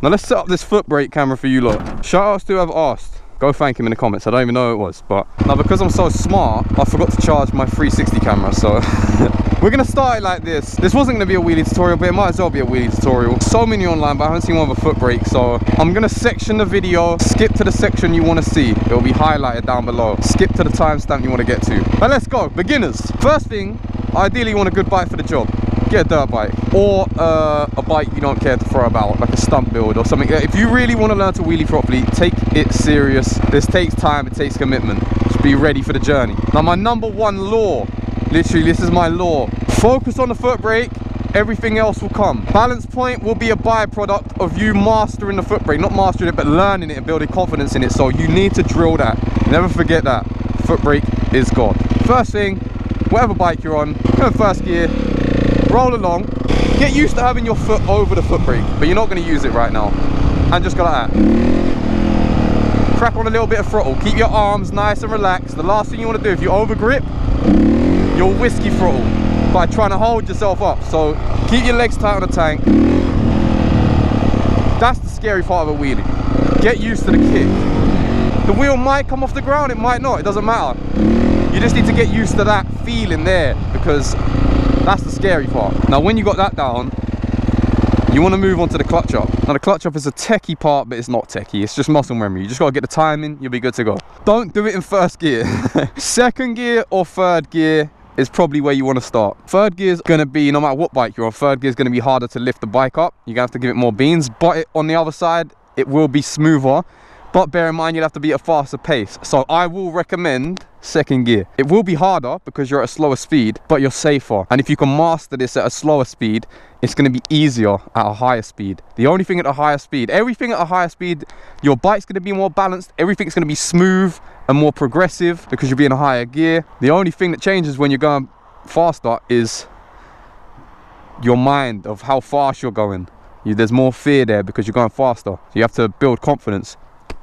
Now let's set up this foot brake camera for you lot. Shout outs to whoever asked. Go thank him in the comments. I don't even know who it was, but now because I'm so smart, I forgot to charge my 360 camera, so we're gonna start it like this. This wasn't gonna be a wheelie tutorial, but it might as well be a wheelie tutorial. So many online, but I haven't seen one with a foot brake, so I'm gonna section the video. Skip to the section you want to see. It will be highlighted down below. Skip to the timestamp you want to get to. But let's go. Beginners. First thing, ideally you want a good bike for the job. Get a dirt bike, or a bike you don't care to throw about, like a stunt build or something. If you really want to learn to wheelie properly, take it serious. This takes time, it takes commitment. Just be ready for the journey. Now my number one law, literally this is my law, focus on the foot brake, everything else will come. Balance point will be a byproduct of you mastering the foot brake, not mastering it but learning it and building confidence in it. So you need to drill that. Never forget that. Foot brake is God. First thing, whatever bike you're on, go in first gear, roll along, get used to having your foot over the foot brake, but you're not going to use it right now, and just go like that. Crack on a little bit of throttle, keep your arms nice and relaxed. The last thing you want to do, if you over grip, you'll whiskey throttle by trying to hold yourself up. So keep your legs tight on the tank. That's the scary part of a wheelie. Get used to the kick. The wheel might come off the ground, it might not, it doesn't matter. You just need to get used to that feeling there, because that's the scary part. Now when you got that down, you want to move on to the clutch up. Now the clutch up is a techie part, but it's not techie, it's just muscle memory. You just got to get the timing, you'll be good to go. Don't do it in first gear. Second gear or third gear is probably where you want to start. Third gear is going to be, no matter what bike you're on, third gear is going to be harder to lift the bike up. You're going to have to give it more beans, but on the other side, it will be smoother. But bear in mind, you'll have to be at a faster pace. So I will recommend second gear. It will be harder because you're at a slower speed, but you're safer. And if you can master this at a slower speed, it's going to be easier at a higher speed. The only thing at a higher speed, everything at a higher speed, your bike's going to be more balanced. Everything's going to be smooth and more progressive because you'll be in a higher gear. The only thing that changes when you're going faster is your mind of how fast you're going. There's more fear there because you're going faster. So you have to build confidence.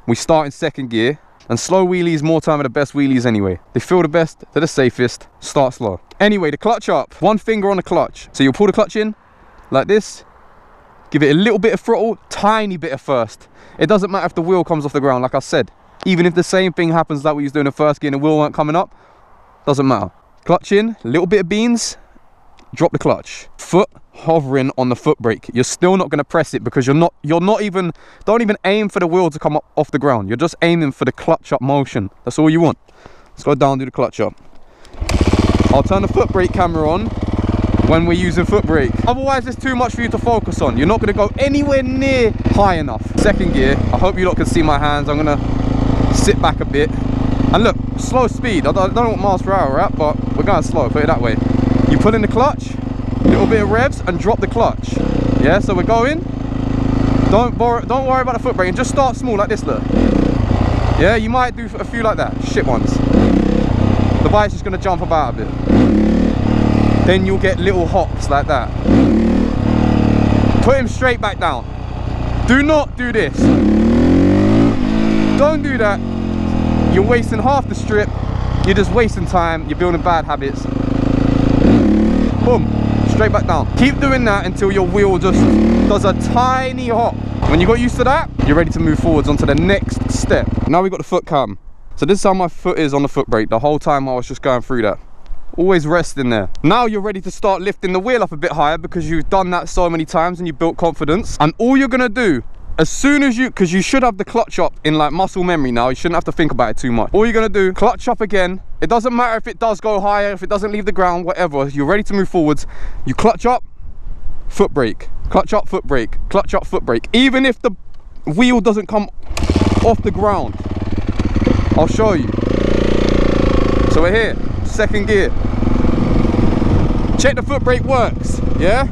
We start in second gear, and slow wheelies more time are the best wheelies anyway. They feel the best, they're the safest. Start slow. Anyway, the clutch up, one finger on the clutch. So you'll pull the clutch in like this, give it a little bit of throttle, tiny bit at first. It doesn't matter if the wheel comes off the ground, like I said. Even if the same thing happens that we was doing in first gear and the wheel weren't coming up, doesn't matter. Clutch in, a little bit of beans, drop the clutch. Foot hovering on the foot brake. You're still not going to press it because don't even aim for the wheel to come up off the ground. You're just aiming for the clutch up motion. That's all you want. Let's go down and do the clutch up. I'll turn the foot brake camera on when we're using foot brake. Otherwise, there's too much for you to focus on. You're not going to go anywhere near high enough. Second gear, I hope you lot can see my hands. I'm going to sit back a bit. And look, slow speed. I don't know what miles per hour we're at, but we're going slow, put it that way. You pull in the clutch, little bit of revs, and drop the clutch. Yeah, so we're going. Don't worry about the foot brake, and just start small like this, look. Yeah, you might do a few like that, shit ones. The bike's just gonna jump about a bit. Then you'll get little hops like that. Put him straight back down. Do not do this. Don't do that. You're wasting half the strip. You're just wasting time. You're building bad habits. Boom. Straight back down. Keep doing that until your wheel just does a tiny hop. When you got used to that, you're ready to move forwards onto the next step. Now we've got the foot cam. So this is how my foot is on the foot brake. The whole time I was just going through that. Always rest in there. Now you're ready to start lifting the wheel up a bit higher because you've done that so many times and you built confidence. And all you're gonna do, as soon as because you should have the clutch up in like muscle memory now, you shouldn't have to think about it too much. All you're gonna do, clutch up again. It doesn't matter if it does go higher, if it doesn't leave the ground, whatever. You're ready to move forwards. You clutch up, foot brake, clutch up, foot brake, clutch up, foot brake. Even if the wheel doesn't come off the ground, I'll show you. So we're here, second gear. Check the foot brake works, yeah?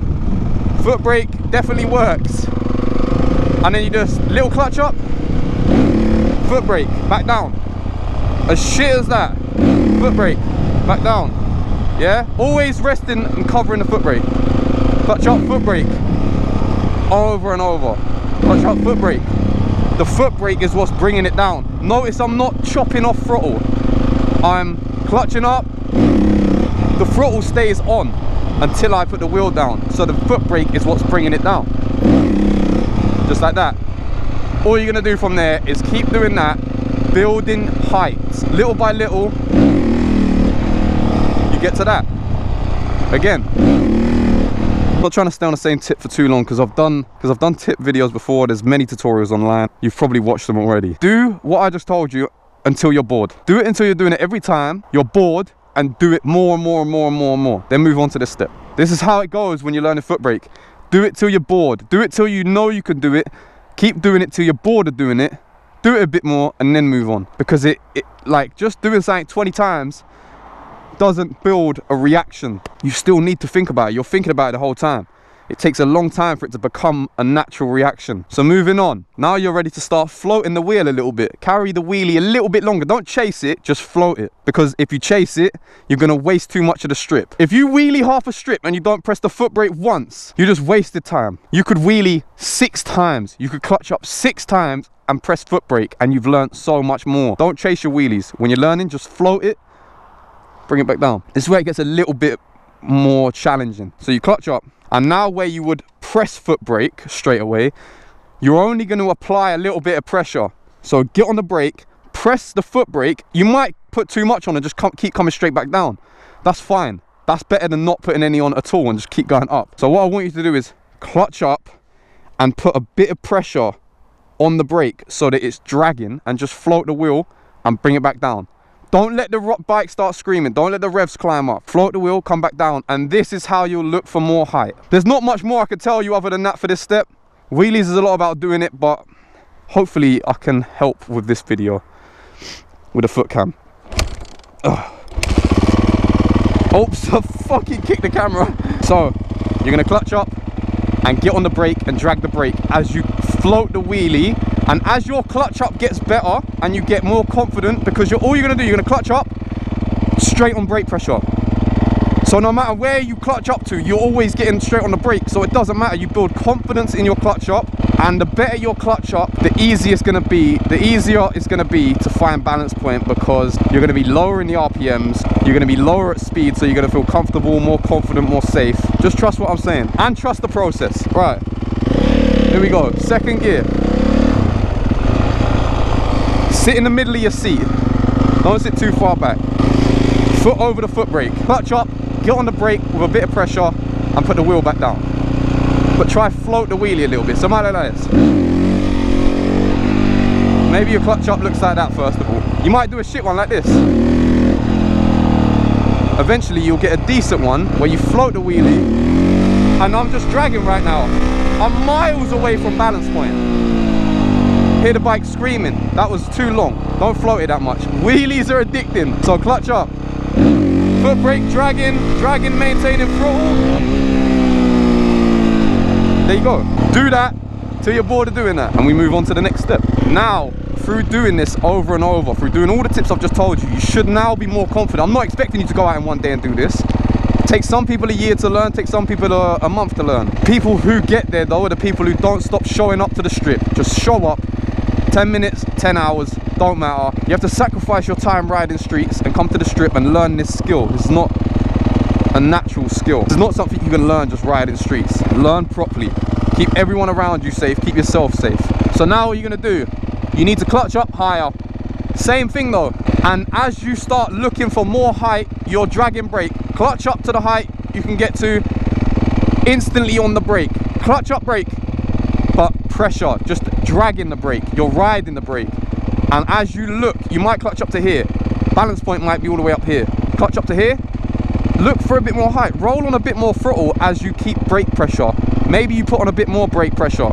Foot brake definitely works. And then you just little clutch up, foot brake, back down. As shit as that. Foot brake, back down. Yeah? Always resting and covering the foot brake. Clutch up, foot brake. Over and over. Clutch up, foot brake. The foot brake is what's bringing it down. Notice I'm not chopping off throttle. I'm clutching up. The throttle stays on until I put the wheel down. So the foot brake is what's bringing it down. just like that. All you're gonna do from there is keep doing that, building heights. Little by little, you get to that. Again, I'm not trying to stay on the same tip for too long because I've done tip videos before. There's many tutorials online. You've probably watched them already. Do what I just told you until you're bored. Do it until you're doing it every time you're bored, and do it more and more and more and more and more. Then move on to this step. This is how it goes when you're learning foot brake. Do it till you're bored. Do it till you know you can do it. Keep doing it till you're bored of doing it. Do it a bit more and then move on. Because it like just doing something 20 times doesn't build a reaction. You still need to think about it. You're thinking about it the whole time. It takes a long time for it to become a natural reaction. So moving on, now you're ready to start floating the wheel a little bit. Carry the wheelie a little bit longer. Don't chase it, just float it. Because if you chase it, you're gonna waste too much of the strip. If you wheelie half a strip and you don't press the foot brake once, you just wasted time. You could wheelie 6 times. You could clutch up 6 times and press foot brake, and you've learned so much more. Don't chase your wheelies. When you're learning, just float it, bring it back down. This is where it gets a little bit more challenging. So you clutch up, and now where you would press foot brake straight away, you're only going to apply a little bit of pressure. So get on the brake, press the foot brake. You might put too much on and just keep coming straight back down. That's fine. That's better than not putting any on at all and just keep going up. So what I want you to do is clutch up and put a bit of pressure on the brake so that it's dragging, and just float the wheel and bring it back down. Don't let the bike start screaming. Don't let the revs climb up. Float the wheel, come back down. And this is how you'll look for more height. There's not much more I could tell you other than that for this step. Wheelies is a lot about doing it, but hopefully I can help with this video with a foot cam. Oops, I fucking kicked the camera. So you're gonna clutch up and get on the brake and drag the brake as you float the wheelie. And as your clutch up gets better and you get more confident, because all you're gonna do, you're gonna clutch up straight on brake pressure. So no matter where you clutch up to, you're always getting straight on the brake. So it doesn't matter. You build confidence in your clutch up, and the better your clutch up, the easier it's gonna be to find balance point, because you're gonna be lower in the RPMs, you're gonna be lower at speed, so you're gonna feel comfortable, more confident, more safe. Just trust what I'm saying and trust the process. Right, here we go. Second gear. Sit in the middle of your seat. Don't sit too far back. Foot over the foot brake. Clutch up, get on the brake with a bit of pressure and put the wheel back down. But try float the wheelie a little bit. Something like this. Maybe your clutch up looks like that first of all. You might do a shit one like this. Eventually you'll get a decent one where you float the wheelie. And I'm just dragging right now. I'm miles away from balance point. Hear the bike screaming. That was too long. Don't float it that much. Wheelies are addicting. So clutch up. Foot brake, dragging, maintaining throttle. There you go. Do that till you're bored of doing that. And we move on to the next step. Now, through doing this over and over, through doing all the tips I've just told you, you should now be more confident. I'm not expecting you to go out in one day and do this. It takes some people a year to learn, takes some people a month to learn. People who get there though are the people who don't stop showing up to the strip. Just show up. 10 minutes, 10 hours, don't matter. You have to sacrifice your time riding streets and come to the strip and learn this skill. This is not a natural skill. It's not something you can learn just riding streets. Learn properly. Keep everyone around you safe, keep yourself safe. So now what you're gonna do, you need to clutch up higher. Same thing though. And as you start looking for more height, you're dragging brake. Clutch up to the height you can get to instantly on the brake. Clutch up brake. But pressure, just dragging the brake, you're riding the brake. And as you look, you might clutch up to here. Balance point might be all the way up here. Clutch up to here, look for a bit more height. Roll on a bit more throttle as you keep brake pressure. Maybe you put on a bit more brake pressure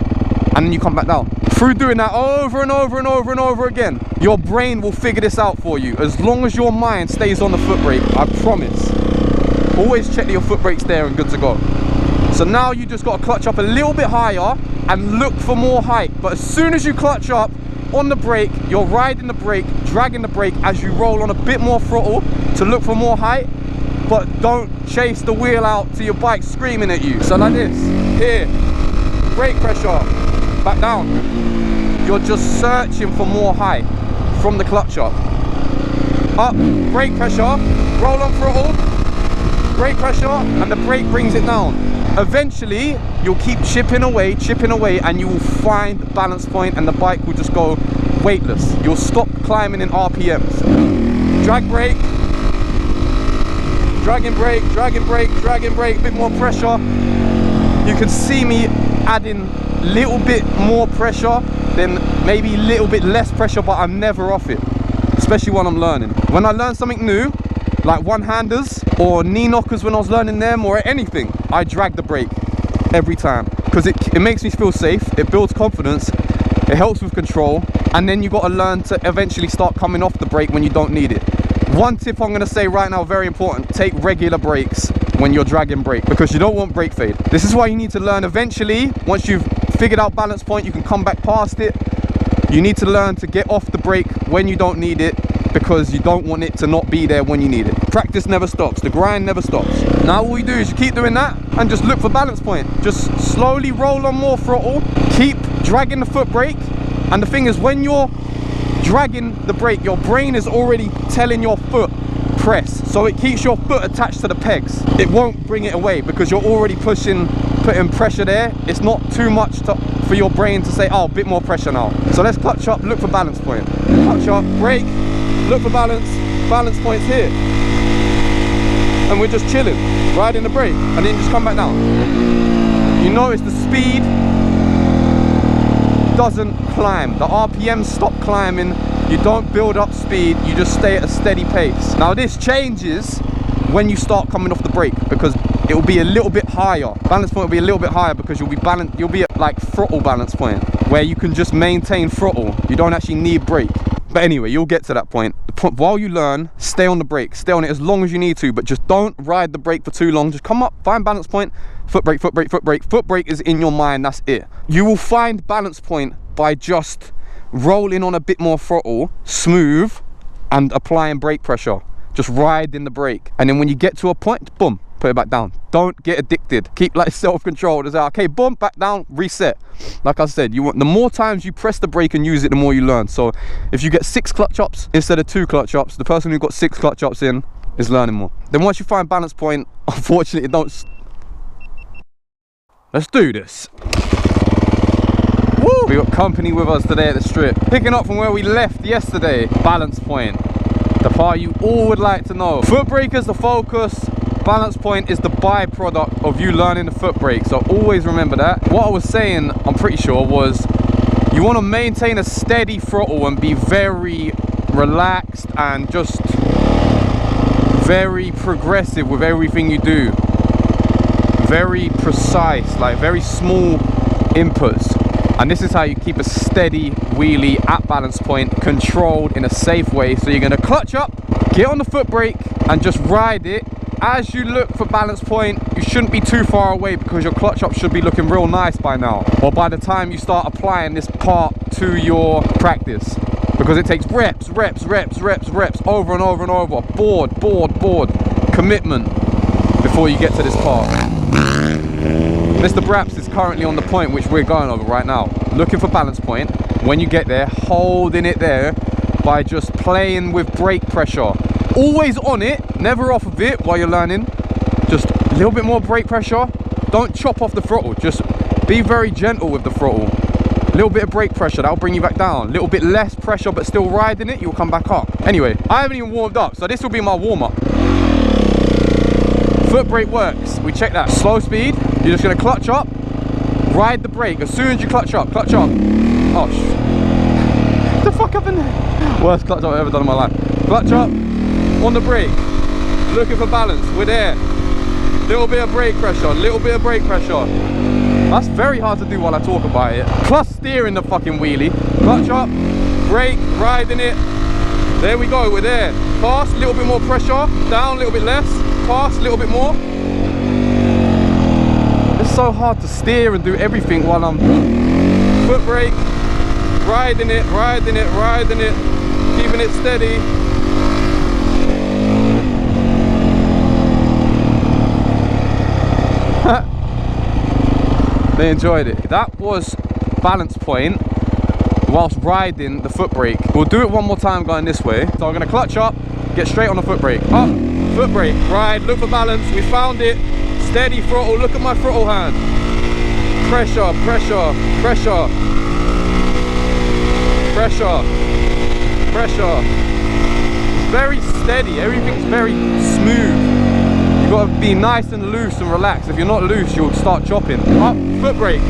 and then you come back down. Through doing that over and over and over and over again, your brain will figure this out for you. As long as your mind stays on the foot brake, I promise. Always check that your foot brake's there and good to go. So now you just got to clutch up a little bit higher and look for more height. But as soon as you clutch up on the brake, you're riding the brake, dragging the brake as you roll on a bit more throttle to look for more height. But don't chase the wheel out to your bike screaming at you. So like this, here, brake pressure, back down. You're just searching for more height from the clutch up. Up, brake pressure, roll on throttle, brake pressure, and the brake brings it down. Eventually, you'll keep chipping away, and you will find the balance point, and the bike will just go weightless. You'll stop climbing in RPMs. Drag brake, dragging brake, dragging brake, dragging brake, a bit more pressure. You can see me adding a little bit more pressure, then maybe a little bit less pressure, but I'm never off it, especially when I'm learning. When I learn something new, like one-handers or knee knockers when I was learning them, or anything, I drag the brake every time because it makes me feel safe, it builds confidence, it helps with control, and then you got to learn to eventually start coming off the brake when you don't need it. One tip I'm going to say right now, very important: take regular brakes when you're dragging brake, because you don't want brake fade. This is why you need to learn eventually. Once you've figured out balance point, you can come back past it. You need to learn to get off the brake when you don't need it, because you don't want it to not be there when you need it. Practice never stops, the grind never stops. Now all you do is you keep doing that and just look for balance point. Just slowly roll on more throttle, keep dragging the foot brake. And the thing is, when you're dragging the brake, your brain is already telling your foot press, so it keeps your foot attached to the pegs. It won't bring it away because you're already putting pressure there. It's not too much for your brain to say, oh, a bit more pressure now. So let's clutch up, look for balance point. Clutch up, brake, look for balance points here. And we're just chilling, riding the brake, and then just come back down. You notice the speed doesn't climb. The RPMs stop climbing. You don't build up speed, you just stay at a steady pace. Now this changes when you start coming off the brake, because it will be a little bit higher. Balance point will be a little bit higher because you'll be at like throttle balance point, where you can just maintain throttle. You don't actually need brake. But anyway, you'll get to that point. While you learn, stay on the brake, stay on it as long as you need to, but just don't ride the brake for too long. Just come up, find balance point, foot brake, foot brake, foot brake. Foot brake is in your mind, that's it. You will find balance point by just rolling on a bit more throttle, smooth, and applying brake pressure. Just riding the brake, and then when you get to a point, boom, put it back down. Don't get addicted. Keep like self-control. Just like, okay, boom, back down, reset. Like I said, the more times you press the brake and use it, the more you learn. So if you get 6 clutch ups instead of 2 clutch ups, the person who got 6 clutch ups in is learning more. Then once you find balance point, unfortunately, let's do this. Woo! We got company with us today at the strip, picking up from where we left yesterday. Balance point, the part you all would like to know. Foot brake is the focus, balance point is the byproduct of you learning the foot brake. So always remember that. What I was saying, I'm pretty sure, was you want to maintain a steady throttle and be very relaxed and just very progressive with everything you do. Very precise, like very small inputs. And this is how you keep a steady wheelie at balance point, controlled in a safe way. So you're going to clutch up, get on the foot brake, and just ride it. As you look for balance point, you shouldn't be too far away, because your clutch up should be looking real nice by now, or by the time you start applying this part to your practice, because it takes reps, over and over and over, board, commitment before you get to this part. Mr. Braps is currently on the point which we're going over right now, looking for balance point. When you get there, holding it there by just playing with brake pressure. Always on it, never off of it while you're learning. Just a little bit more brake pressure. Don't chop off the throttle, just be very gentle with the throttle. A little bit of brake pressure, that'll bring you back down. A little bit less pressure, but still riding it, you'll come back up. Anyway, I haven't even warmed up, so this will be my warm-up. Foot brake works, we check that. Slow speed, you're just gonna clutch up, ride the brake. As soon as you clutch up. Oh, what the fuck happened there? Worst clutch up I've ever done in my life. Clutch up, on the brake, looking for balance, we're there. Little bit of brake pressure, That's very hard to do while I talk about it. Plus steering the fucking wheelie. Clutch up, brake, riding it. There we go, we're there. Pass, a little bit more pressure, down a little bit less, pass a little bit more. It's so hard to steer and do everything while I'm foot brake, riding it, keeping it steady. They enjoyed it. That was balance point whilst riding the foot brake. We'll do it one more time going this way. So I'm going to clutch up, get straight on the foot brake. Up, foot brake, ride, look for balance. We found it. Steady throttle, look at my throttle hand. Pressure, pressure, pressure. Pressure, pressure. It's very steady, everything's very smooth. You've got to be nice and loose and relaxed. If you're not loose, you'll start chopping. Up, foot brake,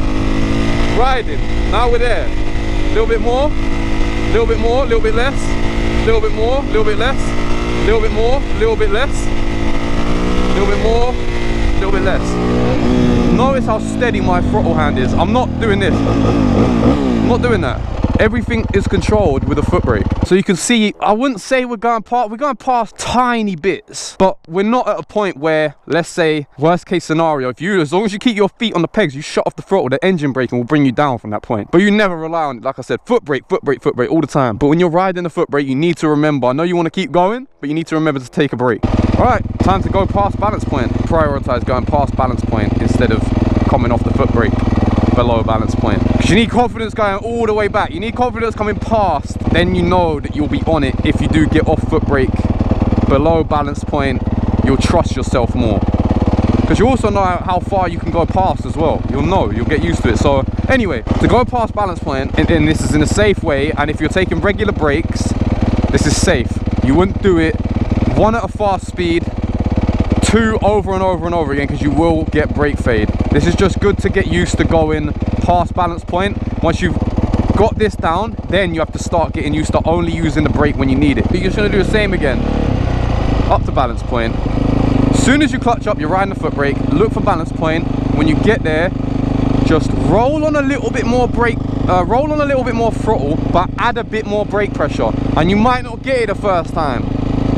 riding. Now we're there. A little bit more, a little bit more, a little bit less, a little bit more, a little bit less, a little bit more, a little bit less, a little bit more, a little bit less. Notice how steady my throttle hand is. I'm not doing this. I'm not doing that. Everything is controlled with a foot brake. So you can see, I wouldn't say we're going past tiny bits, but we're not at a point where, let's say, worst case scenario, as long as you keep your feet on the pegs, you shut off the throttle, the engine braking will bring you down from that point. But you never rely on it. Like I said, foot brake all the time. But when you're riding the foot brake, you need to remember, I know you want to keep going, but you need to remember to take a break. All right, time to go past balance point. Prioritize going past balance point instead of coming off the foot brake below balance point, because you need confidence going all the way back. You need confidence coming past, then you know that you'll be on it. If you do get off foot brake below balance point, you'll trust yourself more, because you also know how far you can go past as well. You'll get used to it. So anyway, to go past balance point, and this is in a safe way, and if you're taking regular brakes, this is safe. You wouldn't do it 1 at a fast speed, 2 over and over and over again, because you will get brake fade. This is just good to get used to going past balance point. Once you've got this down, then you have to start getting used to only using the brake when you need it. You're just going to do the same again, up to balance point. As soon as you clutch up, you're riding the foot brake, look for balance point. When you get there, just roll on a little bit more brake, roll on a little bit more throttle, but add a bit more brake pressure. And you might not get it the first time,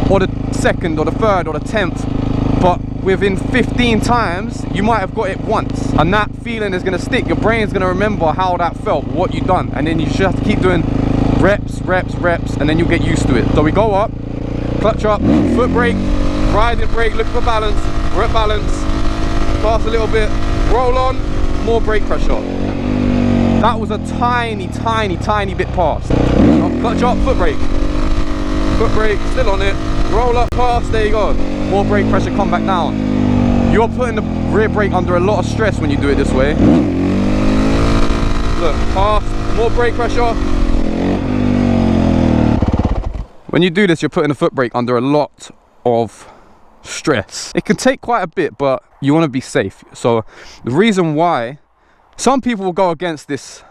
or the second, or the third, or the 10th. But within 15 times, you might have got it once. And that feeling is going to stick. Your brain's going to remember how that felt, what you've done. And then you just have to keep doing reps, reps, reps, and then you'll get used to it. So we go up, clutch up, foot brake, riding brake, look for balance. We're at balance. Pass a little bit, roll on, more brake pressure. That was a tiny, tiny, tiny bit past. Clutch up, foot brake. Foot brake, still on it. Roll up, pass, there you go. More brake pressure, come back down. You're putting the rear brake under a lot of stress when you do it this way. Look, pass, more brake pressure. When you do this, you're putting the foot brake under a lot of stress. It can take quite a bit, but you want to be safe. So the reason why some people will go against this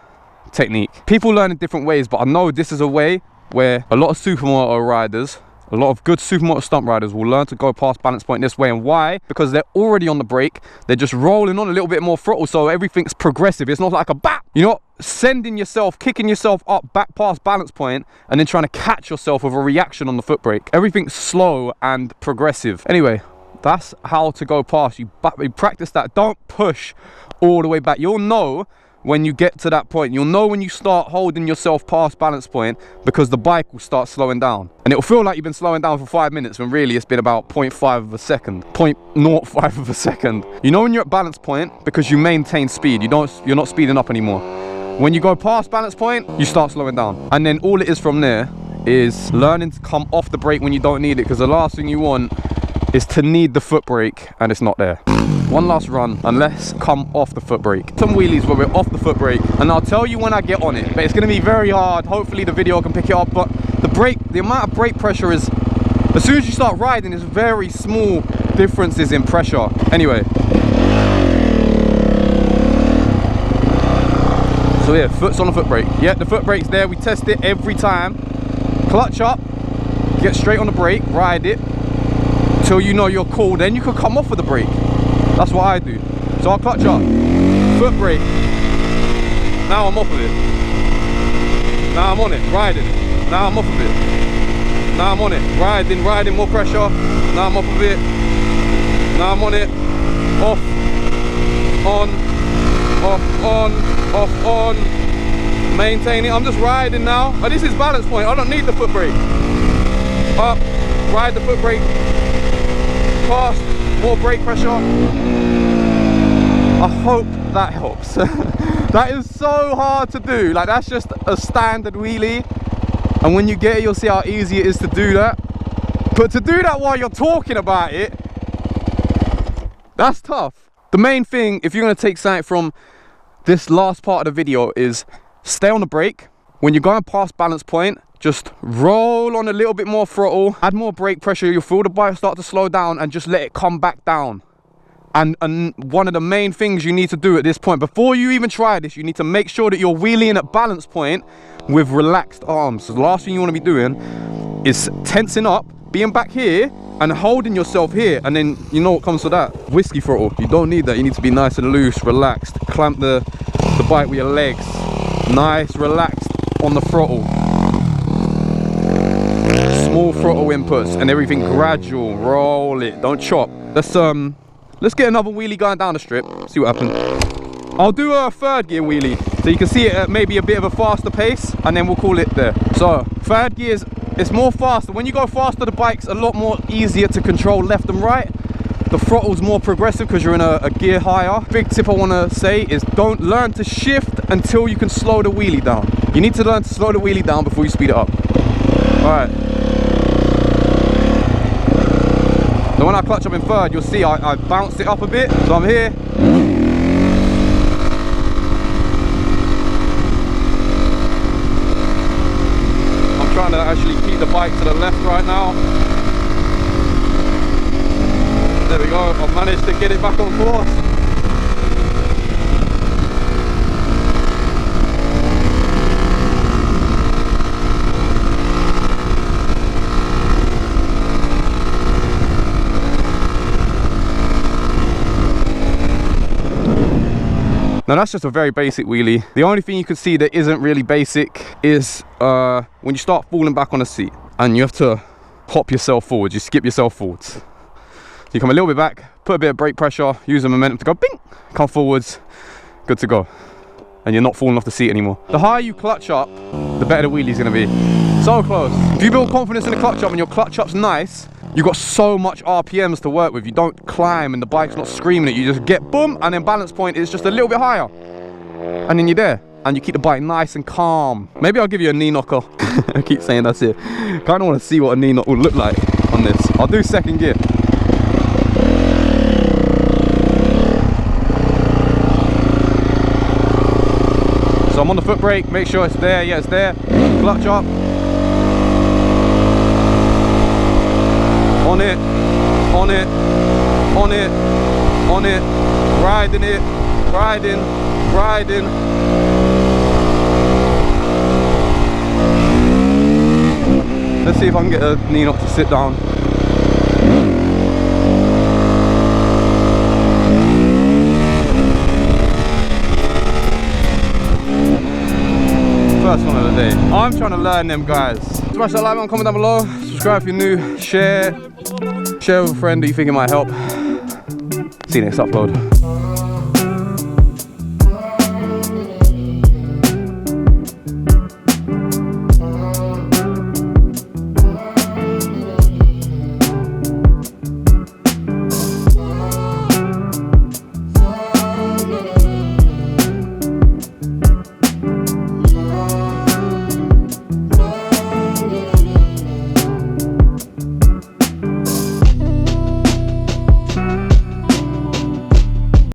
technique, people learn in different ways, but I know this is a way where a lot of supermoto riders, a lot of good supermoto stunt riders will learn to go past balance point this way. And why? Because they're already on the brake, they're just rolling on a little bit more throttle, so everything's progressive. It's not like a bap. You're not sending yourself, kicking yourself up back past balance point and then trying to catch yourself with a reaction on the foot brake. Everything's slow and progressive. Anyway, that's how to go past. You practice that. Don't push all the way back. You'll know when you get to that point. You'll know when you start holding yourself past balance point, because the bike will start slowing down. And it'll feel like you've been slowing down for 5 minutes when really it's been about 0.5 of a second. 0.05 of a second. You know when you're at balance point because you maintain speed. You're not speeding up anymore. When you go past balance point, you start slowing down. And then all it is from there is learning to come off the brake when you don't need it, because the last thing you want is to need the foot brake and it's not there. One last run and let's come off the foot brake. Some wheelies where we're off the foot brake, and I'll tell you when I get on it, but it's going to be very hard. Hopefully the video can pick it up, but the amount of brake pressure is, as soon as you start riding, there's very small differences in pressure. Anyway, so yeah, foot's on the foot brake. Yeah, the foot brake's there. We test it every time. Clutch up, get straight on the brake, ride it till you know you're cool, then you can come off of the brake. That's what I do. So I'll clutch up, foot brake. Now I'm off of it. Now I'm on it, riding. Now I'm off of it. Now I'm on it, riding, more pressure. Now I'm off of it. Now I'm on it. Off, on, off, on, off, on. Maintain it. I'm just riding now. Oh, this is balance point. I don't need the foot brake. Up, ride the foot brake. Past, more brake pressure. I hope that helps. That is so hard to do. Like, that's just a standard wheelie, and when you get it, you'll see how easy it is to do that. But to do that while you're talking about it, that's tough. The main thing, if you're going to take something from this last part of the video, is stay on the brake. When you're going past balance point, just roll on a little bit more throttle, add more brake pressure, you'll feel the bike start to slow down, and just let it come back down. And one of the main things you need to do at this point, before you even try this, you need to make sure that you're wheeling at balance point with relaxed arms. So the last thing you want to be doing is tensing up, being back here, and holding yourself here, and then you know what comes to that? Whiskey throttle. You don't need that. You need to be nice and loose, relaxed. Clamp the bike with your legs. Nice, relaxed on the throttle. Small throttle inputs and everything gradual. Roll it. Don't chop. Let's get another wheelie going down the strip. See what happens. I'll do a third gear wheelie, so you can see it at maybe a bit of a faster pace, and then we'll call it there. So third gear it's more faster. When you go faster, the bike's a lot more easier to control left and right. The throttle's more progressive because you're in a gear higher. Big tip I want to say is don't learn to shift until you can slow the wheelie down. You need to learn to slow the wheelie down before you speed it up. Alright. So when I clutch up in third, you'll see I bounced it up a bit. So I'm here. Trying to actually keep the bike to the left right now. There we go, I've managed to get it back on course. Now that's just a very basic wheelie. The only thing you can see that isn't really basic is when you start falling back on the seat and you have to hop yourself forwards, you skip yourself forwards. So you come a little bit back, put a bit of brake pressure, use the momentum to go bing, come forwards, good to go. And you're not falling off the seat anymore. The higher you clutch up, the better the wheelie's gonna be. So close. If you build confidence in the clutch up and your clutch up's nice, you've got so much RPMs to work with. You don't climb and the bike's not screaming at you. You just get boom, and then balance point is just a little bit higher. And then you're there. And you keep the bike nice and calm. Maybe I'll give you a knee knocker. I keep saying that's it. Kind of want to see what a knee knock will look like on this. I'll do second gear. So I'm on the foot brake, make sure it's there. Yeah, it's there. Clutch up. On it, on it, on it, on it, riding it, riding, riding. Let's see if I can get a knee knock to sit down. First one of the day. I'm trying to learn them, guys. Smash that like button, comment down below, subscribe if you're new, share with a friend who you think it might help. See you next upload.